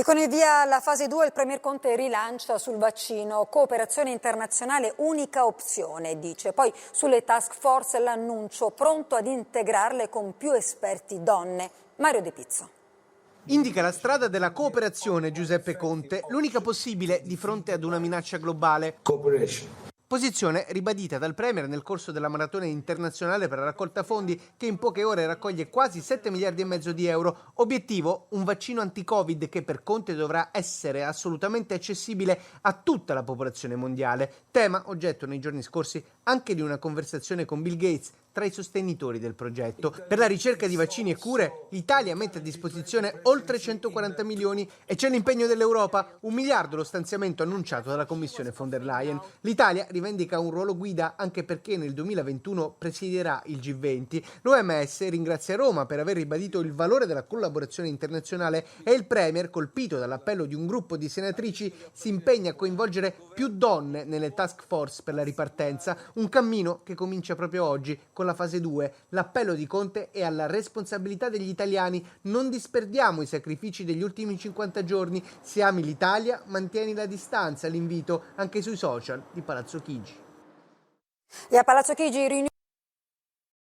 E con il via alla fase 2 il Premier Conte rilancia sul vaccino. Cooperazione internazionale unica opzione, dice. Poi sulle task force l'annuncio pronto ad integrarle con più esperti donne. Mario De Pizzo. Indica la strada della cooperazione Giuseppe Conte, l'unica possibile di fronte ad una minaccia globale. Posizione ribadita dal Premier nel corso della maratona internazionale per la raccolta fondi che in poche ore raccoglie quasi 7 miliardi e mezzo di euro. Obiettivo? Un vaccino anti-Covid che per Conte dovrà essere assolutamente accessibile a tutta la popolazione mondiale. Tema oggetto nei giorni scorsi anche di una conversazione con Bill Gates tra i sostenitori del progetto. Per la ricerca di vaccini e cure, l'Italia mette a disposizione oltre 140 milioni e c'è l'impegno dell'Europa, 1 miliardo lo stanziamento annunciato dalla Commissione von der Leyen. L'Italia rivendica un ruolo guida anche perché nel 2021 presiederà il G20. L'OMS ringrazia Roma per aver ribadito il valore della collaborazione internazionale e il Premier, colpito dall'appello di un gruppo di senatrici, si impegna a coinvolgere più donne nelle task force per la ripartenza, un cammino che comincia proprio oggi con la fase 2. L'appello di Conte è alla responsabilità degli italiani. Non disperdiamo i sacrifici degli ultimi 50 giorni. Se ami l'Italia, mantieni la distanza. L'invito anche sui social di Palazzo Chigi. E a Palazzo Chigi